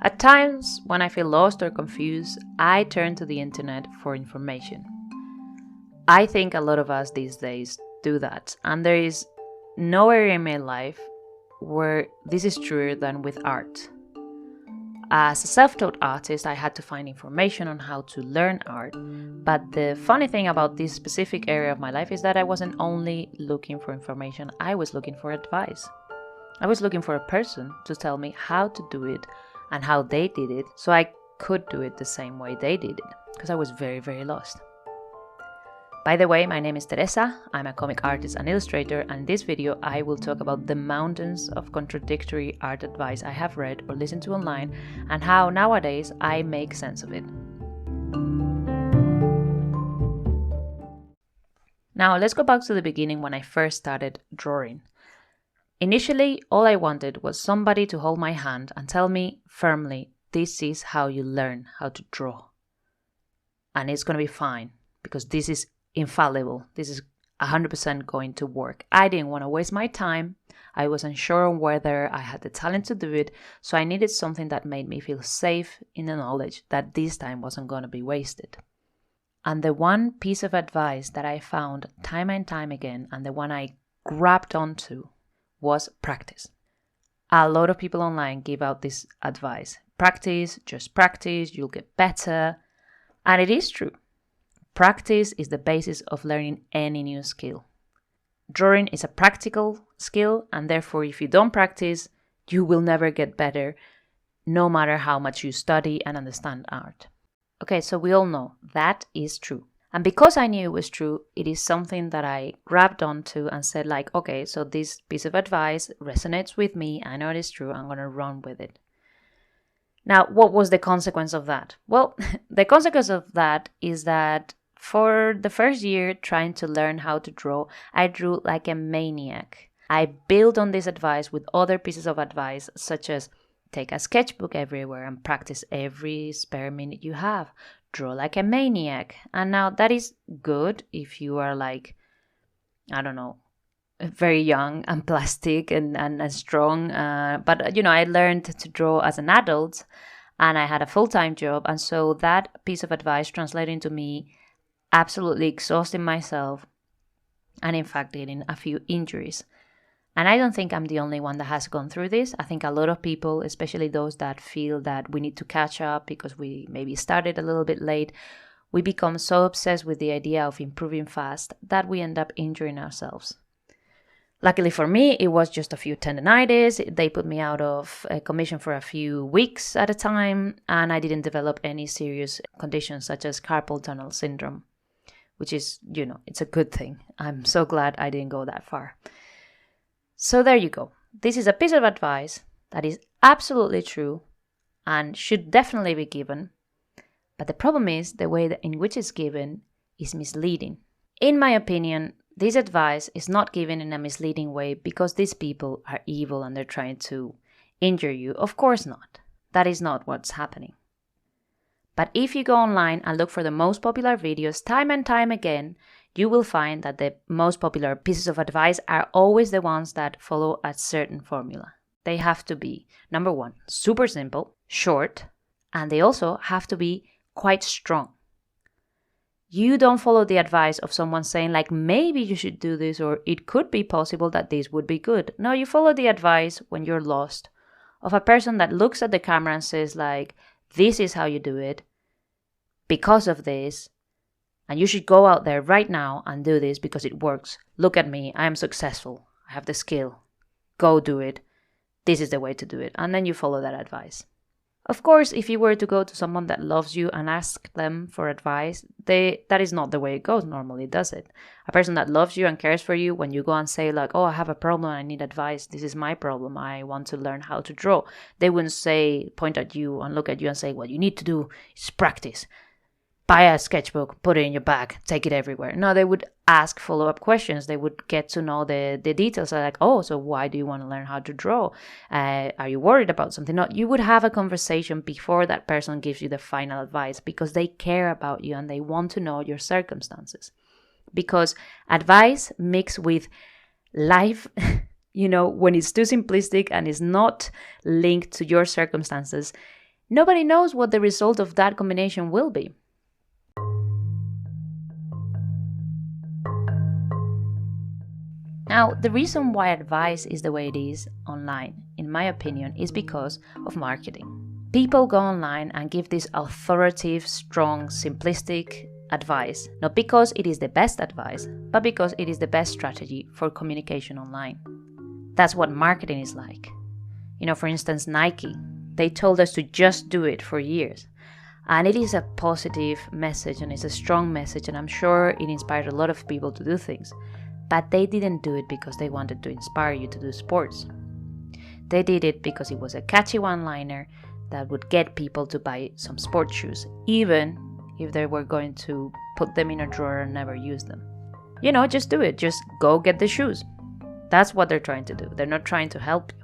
At times, when I feel lost or confused, I turn to the internet for information. I think a lot of us these days do that, and there is no area in my life where this is truer than with art. As a self-taught artist, I had to find information on how to learn art, but the funny thing about this specific area of my life is that I wasn't only looking for information, I was looking for advice. I was looking for a person to tell me how to do it and how they did it, so I could do it the same way they did it, because I was very, very lost. By the way, my name is Teresa, I'm a comic artist and illustrator, and in this video I will talk about the mountains of contradictory art advice I have read or listened to online and how nowadays I make sense of it. Now let's go back to the beginning when I first started drawing. Initially, all I wanted was somebody to hold my hand and tell me firmly, this is how you learn how to draw. And it's going to be fine, because this is infallible. This is 100% going to work. I didn't want to waste my time. I wasn't sure on whether I had the talent to do it, so I needed something that made me feel safe in the knowledge that this time wasn't going to be wasted. And the one piece of advice that I found time and time again, and the one I grabbed onto, was practice. A lot of people online give out this advice. Practice, just practice, you'll get better. And it is true. Practice is the basis of learning any new skill. Drawing is a practical skill, and therefore if you don't practice, you will never get better, no matter how much you study and understand art. Okay, so we all know that is true. And because I knew it was true, it is something that I grabbed onto and said like, okay, so this piece of advice resonates with me, I know it is true, I'm going to run with it. Now, what was the consequence of that? Well, the consequence of that is that for the first year trying to learn how to draw, I drew like a maniac. I built on this advice with other pieces of advice, such as take a sketchbook everywhere and practice every spare minute you have. Draw like a maniac. And now that is good if you are like, I don't know, very young and plastic and strong. But, you know, I learned to draw as an adult and I had a full-time job. And so that piece of advice translated into me absolutely exhausting myself and in fact getting a few injuries. And I don't think I'm the only one that has gone through this. I think a lot of people, especially those that feel that we need to catch up because we maybe started a little bit late, we become so obsessed with the idea of improving fast that we end up injuring ourselves. Luckily for me, it was just a few tendinitis. They put me out of commission for a few weeks at a time, and I didn't develop any serious conditions such as carpal tunnel syndrome, which is, you know, it's a good thing. I'm so glad I didn't go that far. So there you go. This is a piece of advice that is absolutely true and should definitely be given. But the problem is the way in which it's given is misleading. In my opinion, this advice is not given in a misleading way because these people are evil and they're trying to injure you. Of course not. That is not what's happening. But if you go online and look for the most popular videos time and time again, you will find that the most popular pieces of advice are always the ones that follow a certain formula. They have to be, number one, super simple, short, and they also have to be quite strong. You don't follow the advice of someone saying like, maybe you should do this, or it could be possible that this would be good. No, you follow the advice when you're lost of a person that looks at the camera and says like, this is how you do it because of this. And you should go out there right now and do this because it works. Look at me. I am successful. I have the skill. Go do it. This is the way to do it. And then you follow that advice. Of course, if you were to go to someone that loves you and ask them for advice, that is not the way it goes normally, does it? A person that loves you and cares for you, when you go and say like, oh, I have a problem, I need advice, this is my problem, I want to learn how to draw. They wouldn't say, point at you and look at you and say, what you need to do is practice. Buy a sketchbook, put it in your bag, take it everywhere. No, they would ask follow-up questions. They would get to know the details. Like, oh, so why do you want to learn how to draw? Are you worried about something? No, you would have a conversation before that person gives you the final advice because they care about you and they want to know your circumstances. Because advice mixed with life, when it's too simplistic and is not linked to your circumstances, Nobody knows what the result of that combination will be. Now, the reason why advice is the way it is online, in my opinion, is because of marketing. People go online and give this authoritative, strong, simplistic advice, not because it is the best advice, but because it is the best strategy for communication online. That's what marketing is like. For instance, Nike, they told us to just do it for years. And it is a positive message and it's a strong message, and I'm sure it inspired a lot of people to do things. But they didn't do it because they wanted to inspire you to do sports. They did it because it was a catchy one-liner that would get people to buy some sports shoes, even if they were going to put them in a drawer and never use them. Just do it. Just go get the shoes. That's what they're trying to do. They're not trying to help you.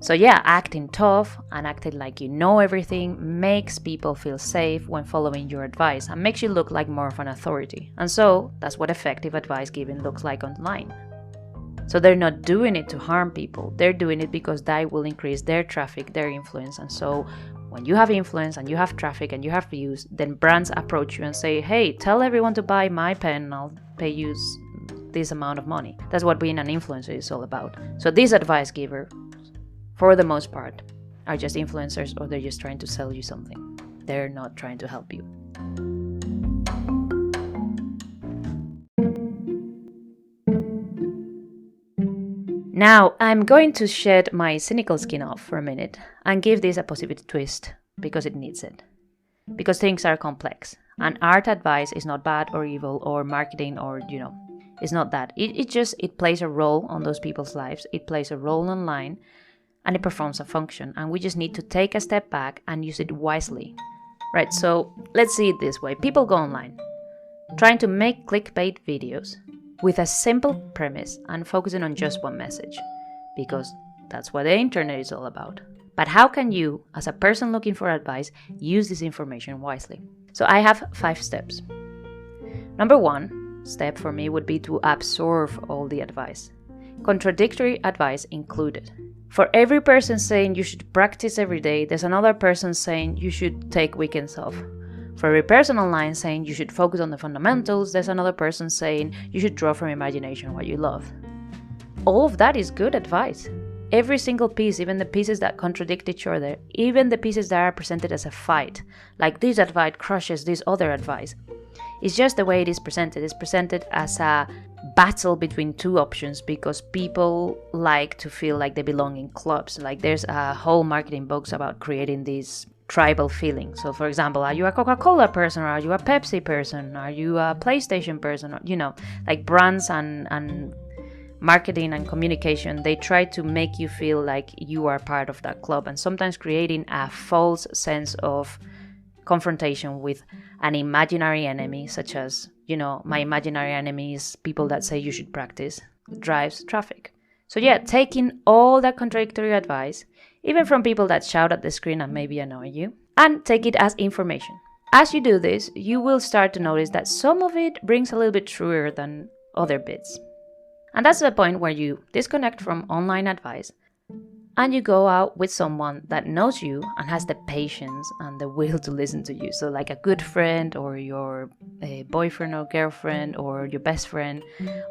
So yeah, acting tough and acting like you know everything makes people feel safe when following your advice and makes you look like more of an authority. And so that's what effective advice giving looks like online. So they're not doing it to harm people. They're doing it because that will increase their traffic, their influence. And so when you have influence and you have traffic and you have views, then brands approach you and say, hey, tell everyone to buy my pen and I'll pay you this amount of money. That's what being an influencer is all about. So this advice giver, for the most part, are just influencers, or they're just trying to sell you something. They're not trying to help you. Now, I'm going to shed my cynical skin off for a minute and give this a positive twist because it needs it. Because things are complex, and art advice is not bad or evil or marketing or, it's not that. It plays a role on those people's lives. It plays a role online. And it performs a function, and we just need to take a step back and use it wisely. Right, so let's see it this way. People go online, trying to make clickbait videos with a simple premise and focusing on just one message, because that's what the internet is all about. But how can you, as a person looking for advice, use this information wisely? So I have 5 steps. Number 1 step for me would be to absorb all the advice, contradictory advice included. For every person saying you should practice every day, there's another person saying you should take weekends off. For every person online saying you should focus on the fundamentals, there's another person saying you should draw from imagination what you love. All of that is good advice. Every single piece, even the pieces that contradict each other, even the pieces that are presented as a fight, like this advice crushes this other advice. It's just the way it is presented. It's presented as a battle between 2 options because people like to feel like they belong in clubs. Like there's a whole marketing box about creating this tribal feeling. So for example, are you a Coca-Cola person, or are you a Pepsi person? Are you a PlayStation person? Like brands and marketing and communication, they try to make you feel like you are part of that club, and sometimes creating a false sense of confrontation with an imaginary enemy, such as, my imaginary enemy is people that say you should practice, drives traffic. So yeah, taking all that contradictory advice, even from people that shout at the screen and maybe annoy you, and take it as information. As you do this, you will start to notice that some of it rings a little bit truer than other bits. And that's the point where you disconnect from online advice and you go out with someone that knows you and has the patience and the will to listen to you. So like a good friend, or your boyfriend or girlfriend, or your best friend,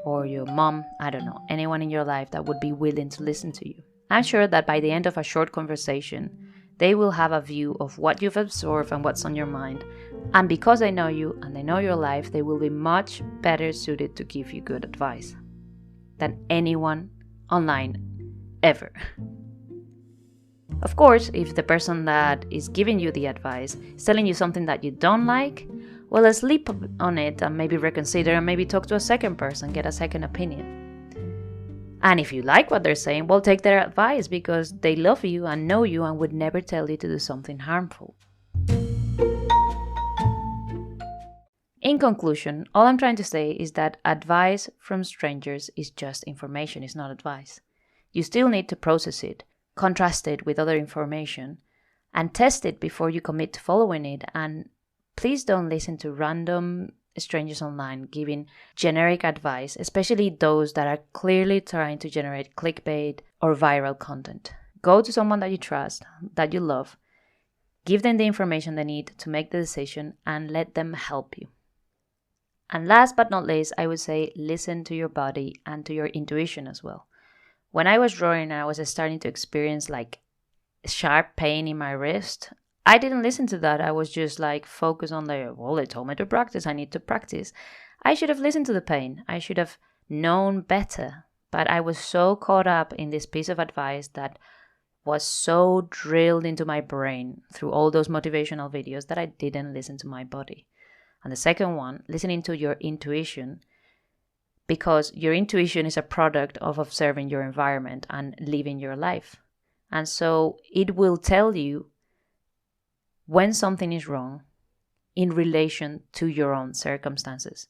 or your mom, I don't know, anyone in your life that would be willing to listen to you. I'm sure that by the end of a short conversation, they will have a view of what you've absorbed and what's on your mind. And because they know you and they know your life, they will be much better suited to give you good advice than anyone online ever. Of course, if the person that is giving you the advice is telling you something that you don't like, well, sleep on it and maybe reconsider and maybe talk to a second person, get a second opinion. And if you like what they're saying, well, take their advice because they love you and know you and would never tell you to do something harmful. In conclusion, all I'm trying to say is that advice from strangers is just information, it's not advice. You still need to process it, contrast it with other information, and test it before you commit to following it. And please don't listen to random strangers online giving generic advice, especially those that are clearly trying to generate clickbait or viral content. Go to someone that you trust, that you love, Give them the information they need to make the decision and let them help you. And last but not least, I would say listen to your body and to your intuition as well. When I was drawing, I was starting to experience like sharp pain in my wrist. I didn't listen to that. I was just like focused on they told me to practice. I need to practice. I should have listened to the pain. I should have known better. But I was so caught up in this piece of advice that was so drilled into my brain through all those motivational videos that I didn't listen to my body. And the second one, listening to your intuition, because your intuition is a product of observing your environment and living your life. And so it will tell you when something is wrong in relation to your own circumstances.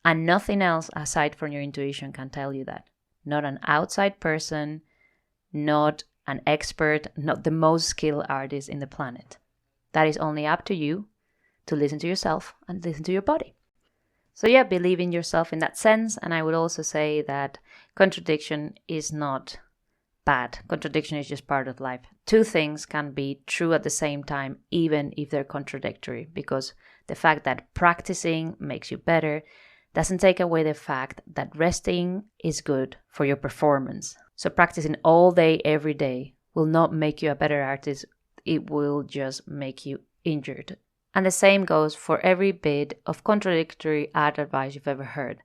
And nothing else aside from your intuition can tell you that. Not an outside person, not an expert, not the most skilled artist in the planet. That is only up to you to listen to yourself and listen to your body. So yeah, believe in yourself in that sense. And I would also say that contradiction is not bad. Contradiction is just part of life. Two things can be true at the same time, even if they're contradictory, because the fact that practicing makes you better doesn't take away the fact that resting is good for your performance. So practicing all day, every day will not make you a better artist. It will just make you injured. And the same goes for every bit of contradictory art advice you've ever heard.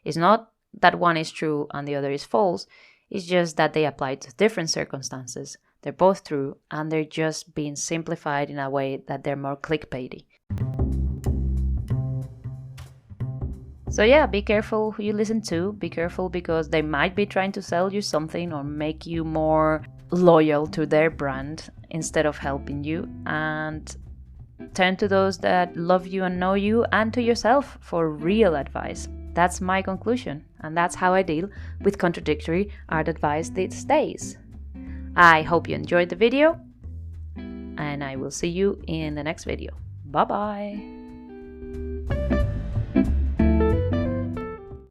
It's not that one is true and the other is false. It's just that they apply to different circumstances. They're both true and they're just being simplified in a way that they're more clickbaity. So yeah, be careful who you listen to. Be careful because they might be trying to sell you something or make you more loyal to their brand instead of helping you. And turn to those that love you and know you, and to yourself for real advice. That's my conclusion, and that's how I deal with contradictory art advice these days. I hope you enjoyed the video, and I will see you in the next video. Bye bye!